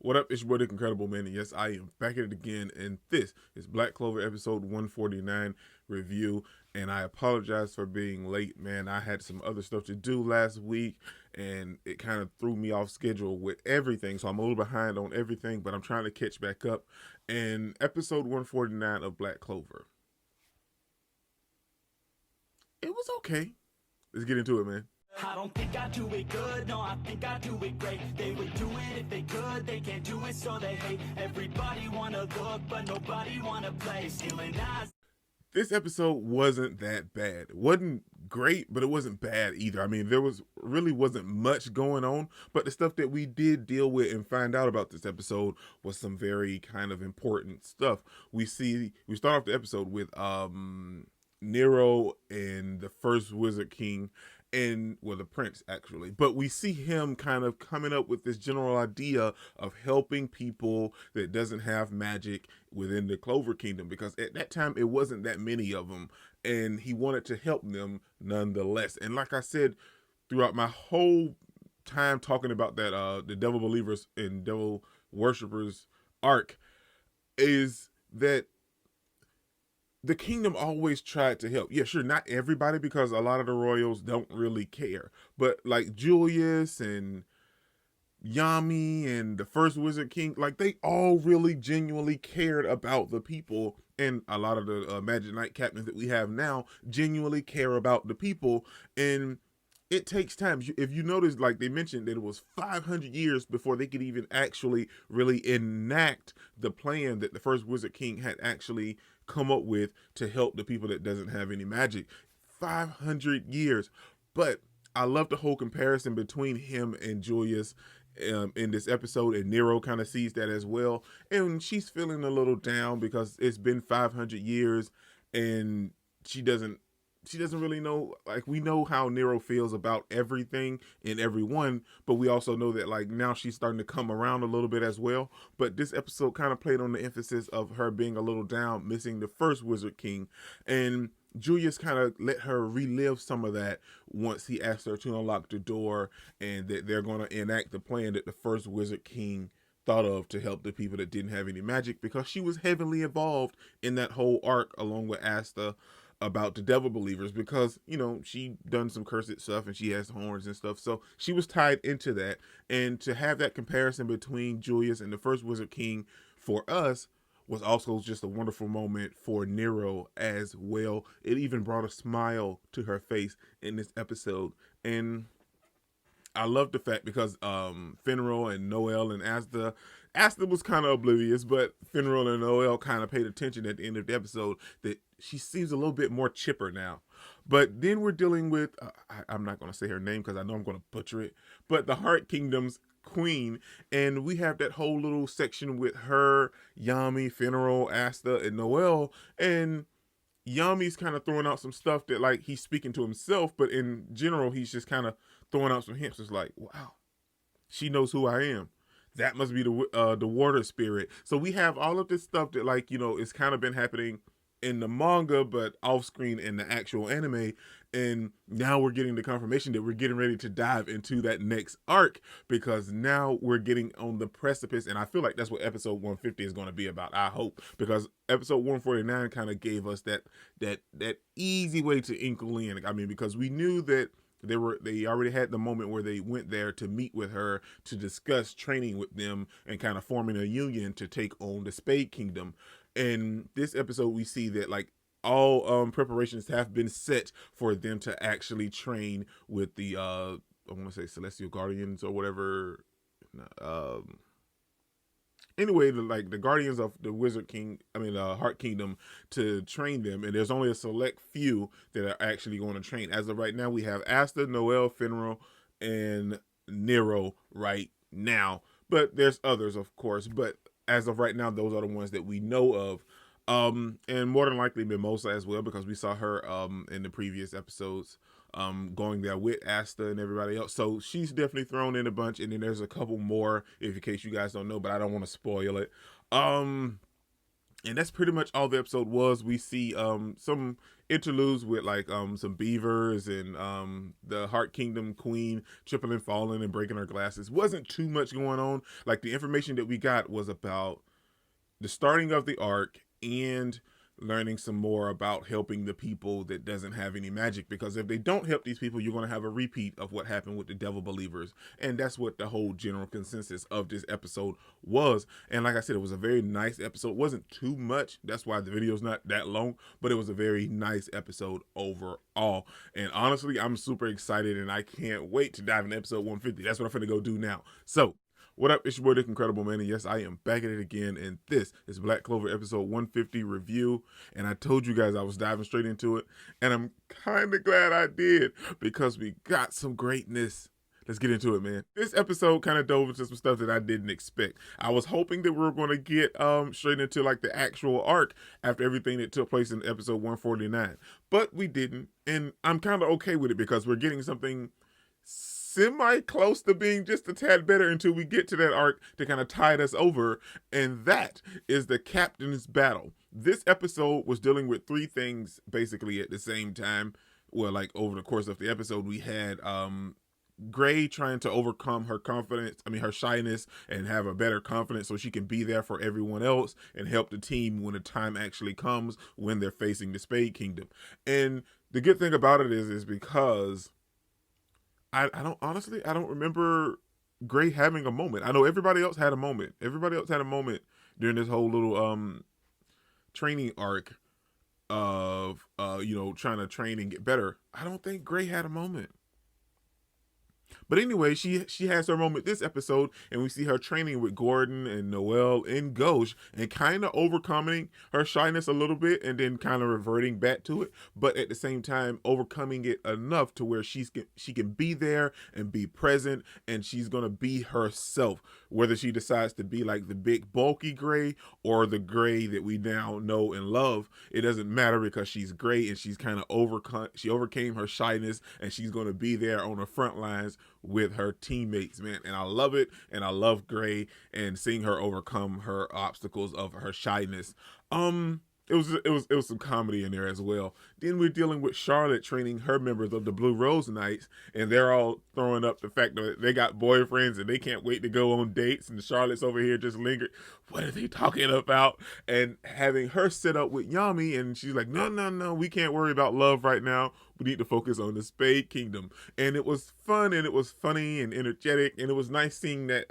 What up? It's your boy, Dick Incredible Man, and yes, I am back at it again, and this is Black Clover episode 149 review, and I apologize for being late, man. I had some other stuff to do last week, and it kind of threw me off schedule with everything, so I'm a little behind on everything, but I'm trying to catch back up. And episode 149 of Black Clover, it was okay. Let's get into it, man. I don't think I do it good, no, I think I do it great. They would do it if they could, they can't do it so they hate. Everybody wanna look, but nobody wanna play. Stealing eyes. This episode wasn't that bad. It wasn't great, but it wasn't bad either. I mean, there was really wasn't much going on, but the stuff that we did deal with and find out about this episode was some very kind of important stuff. We start off the episode with Nero and the first Wizard King, and well, the prince actually, but we see him kind of coming up with this general idea of helping people that doesn't have magic within the Clover Kingdom, because at that time it wasn't that many of them, and he wanted to help them nonetheless. And like I said, throughout my whole time talking about that the devil believers and devil worshippers arc, is that the kingdom always tried to help. Yeah, sure, not everybody, because a lot of the royals don't really care. But like Julius and Yami and the first Wizard King, like they all really genuinely cared about the people. And a lot of the Magic Knight captains that we have now genuinely care about the people. And it takes time. If you notice, like they mentioned that it was 500 years before they could even actually really enact the plan that the first Wizard King had actually come up with to help the people that doesn't have any magic. 500 years. But I love the whole comparison between him and Julius in this episode, and Nero kind of sees that as well. And she's feeling a little down because it's been 500 years and she doesn't really know. Like, we know how Nero feels about everything and everyone, but we also know that like now she's starting to come around a little bit as well. But this episode kind of played on the emphasis of her being a little down, missing the first Wizard King, and Julius kind of let her relive some of that once he asked her to unlock the door, and that they're going to enact the plan that the first Wizard King thought of to help the people that didn't have any magic, because she was heavily involved in that whole arc along with Asta about the devil believers, because she done some cursed stuff and she has horns and stuff, so she was tied into that. And to have that comparison between Julius and the first Wizard King for us was also just a wonderful moment for Nero as well. It even brought a smile to her face in this episode. And I love the fact, because Finral and Noel and Asta was kind of oblivious, but Finral and Noel kind of paid attention at the end of the episode that she seems a little bit more chipper now. But then we're dealing with, I'm not going to say her name because I know I'm going to butcher it, but the Heart Kingdom's queen, and we have that whole little section with her, Yami, Finral, Asta, and Noel, and Yami's kind of throwing out some stuff that like he's speaking to himself, but in general he's just kind of throwing out some hints. It's like, wow, she knows who I am. That must be the water spirit. So we have all of this stuff that like it's kind of been happening in the manga, but off screen in the actual anime. And now we're getting the confirmation that we're getting ready to dive into that next arc, because now we're getting on the precipice. And I feel like that's what episode 150 is going to be about, I hope, because episode 149 kind of gave us that easy way to inkle in. I mean, because we knew that they already had the moment where they went there to meet with her to discuss training with them and kind of forming a union to take on the Spade Kingdom. In this episode, we see that like all preparations have been set for them to actually train with the I want to say Celestial Guardians or whatever. Anyway, the Guardians of the Wizard King, Heart Kingdom, to train them, and there's only a select few that are actually going to train. As of right now, we have Asta, Noel, Finral, and Nero right now, but there's others, of course. But as of right now, those are the ones that we know of. And more than likely Mimosa as well, because we saw her in the previous episodes going there with Asta and everybody else. So she's definitely thrown in a bunch, and then there's a couple more in case you guys don't know, but I don't want to spoil it. And that's pretty much all the episode was. We see some interludes with like some beavers and the Heart Kingdom queen tripping and falling and breaking her glasses. Wasn't too much going on. Like the information that we got was about the starting of the arc and learning some more about helping the people that doesn't have any magic, because if they don't help these people, you're going to have a repeat of what happened with the devil believers. And that's what the whole general consensus of this episode was. And like I said, it was a very nice episode. It wasn't too much, that's why the video's not that long, but it was a very nice episode overall. And honestly, I'm super excited and I can't wait to dive into episode 150. That's what I'm gonna go do now. So what up? It's your boy Dick Incredible Man, and yes, I am back at it again, and this is Black Clover episode 150 review, and I told you guys I was diving straight into it, and I'm kind of glad I did, because we got some greatness. Let's get into it, man. This episode kind of dove into some stuff that I didn't expect. I was hoping that we were going to get straight into like the actual arc after everything that took place in episode 149, but we didn't, and I'm kind of okay with it because we're getting something semi close to being just a tad better until we get to that arc to kind of tide us over, and that is the captain's battle. This episode was dealing with three things basically at the same time. Well, like over the course of the episode, we had Gray trying to overcome her her shyness and have a better confidence so she can be there for everyone else and help the team when the time actually comes when they're facing the Spade Kingdom. And the good thing about it is because I don't remember Gray having a moment. I know everybody else had a moment. Everybody else had a moment during this whole little training arc of trying to train and get better. I don't think Gray had a moment. But anyway, she has her moment this episode, and we see her training with Gordon and Noelle and Gauche and kind of overcoming her shyness a little bit and then kind of reverting back to it, but at the same time overcoming it enough to where she can be there and be present, and she's going to be herself, whether she decides to be like the big bulky Gray or the Gray that we now know and love. It doesn't matter because she's Gray, and she's kind of overcame her shyness, and she's going to be there on the front lines with her teammates, man. And I love it, and I love Gray and seeing her overcome her obstacles of her shyness. It was some comedy in there as well. Then we're dealing with Charlotte training her members of the Blue Rose Knights, and they're all throwing up the fact that they got boyfriends and they can't wait to go on dates, and Charlotte's over here just lingered. What are they talking about? And having her sit up with Yami, and she's like, no, we can't worry about love right now. We need to focus on the Spade Kingdom. And it was fun, and it was funny and energetic, and it was nice seeing that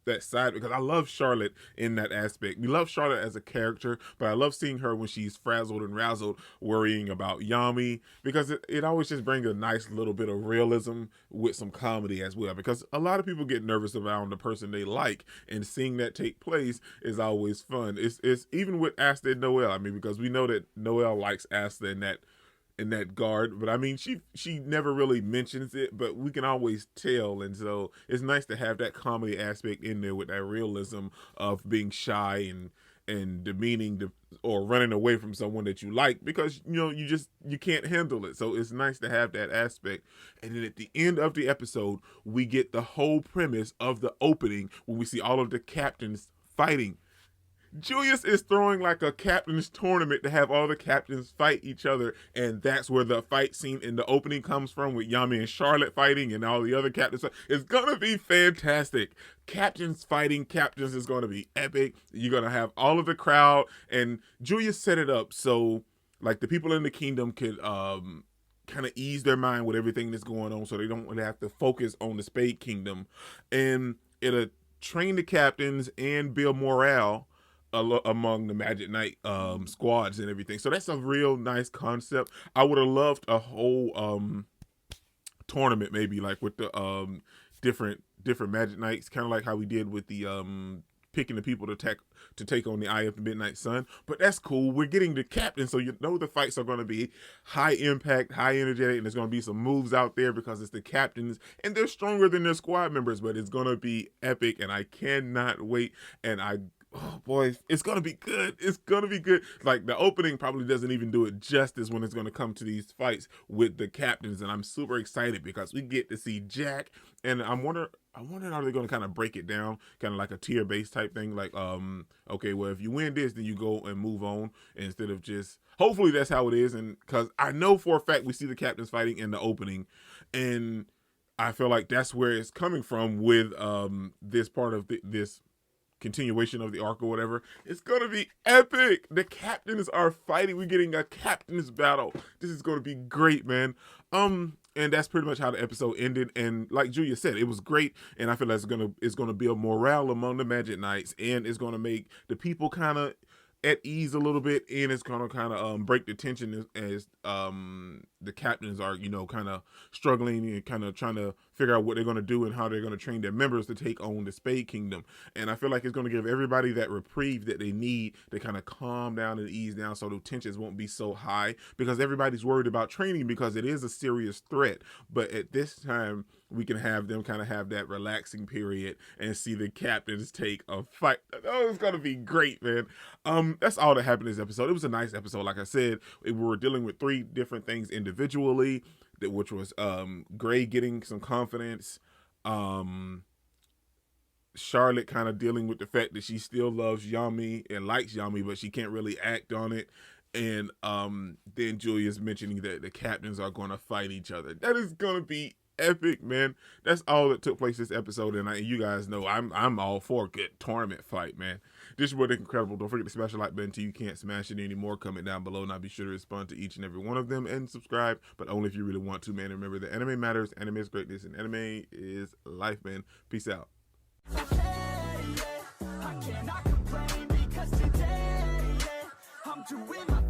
that side, because I love Charlotte in that aspect. We love Charlotte as a character, but I love seeing her when she's frazzled and razzled worrying about Yami, because it always just brings a nice little bit of realism with some comedy as well, because a lot of people get nervous around the person they like, and seeing that take place is always fun. It's even with Asta and Noelle, because we know that Noelle likes Asta in that guard, but she never really mentions it, but we can always tell, and so it's nice to have that comedy aspect in there with that realism of being shy and demeaning or running away from someone that you like, because you can't handle it. So it's nice to have that aspect. And then at the end of the episode, we get the whole premise of the opening when we see all of the captains fighting. Julius is throwing like a captain's tournament to have all the captains fight each other, and that's where the fight scene in the opening comes from, with Yami and Charlotte fighting and all the other captains. It's gonna be fantastic. Captains fighting captains is gonna be epic. You're gonna have all of the crowd, and Julius set it up so like the people in the kingdom could kind of ease their mind with everything that's going on, so they don't really have to focus on the Spade Kingdom, and it'll train the captains and build morale among the Magic Knight squads and everything. So that's a real nice concept. I would have loved a whole tournament, maybe like with the different Magic Knights, kind of like how we did with the picking the people to take on the Eye of the Midnight Sun. But that's cool. We're getting the captain, so the fights are going to be high impact, high energetic, and there's going to be some moves out there because it's the captains, and they're stronger than their squad members, but it's going to be epic, and I cannot wait. And Oh boy, it's gonna be good. It's gonna be good. Like the opening probably doesn't even do it justice when it's gonna come to these fights with the captains, and I'm super excited because we get to see Jack, and I'm wondering how they're gonna kind of break it down, kind of like a tier based type thing. Like, okay, well if you win this, then you go and move on instead of just. Hopefully that's how it is, and because I know for a fact we see the captains fighting in the opening, and I feel like that's where it's coming from with this part of this continuation of the arc or whatever. It's gonna be epic. The captains are fighting. We're getting a captain's battle. This is gonna be great, man. And that's pretty much how the episode ended. And like Julia said, it was great. And I feel like it's gonna build morale among the Magic Knights, and it's gonna make the people kind of at ease a little bit, and it's gonna kind of break the tension as the captains are, you know, kind of struggling and kind of trying to figure out what they're gonna do and how they're gonna train their members to take on the Spade Kingdom. And I feel like it's gonna give everybody that reprieve that they need to kind of calm down and ease down, so the tensions won't be so high, because everybody's worried about training because it is a serious threat. But at this time, we can have them kind of have that relaxing period and see the captains take a fight. Oh, it's gonna be great, man. That's all that happened in this episode. It was a nice episode. Like I said, we were dealing with 3 different things individually, which was Gray getting some confidence, Charlotte kind of dealing with the fact that she still loves Yami and likes Yami, but she can't really act on it. And then Julia's mentioning that the captains are going to fight each other. That is going to be epic, man. That's all that took place this episode, and you guys know I'm all for a good tournament fight, man. This was incredible. Don't forget to smash the like button till you can't smash it anymore. Comment down below, and I'll be sure to respond to each and every one of them, and subscribe, but only if you really want to, man. Remember that anime matters, anime is greatness, and anime is life, man. Peace out. I cannot complain because today, I'm doing my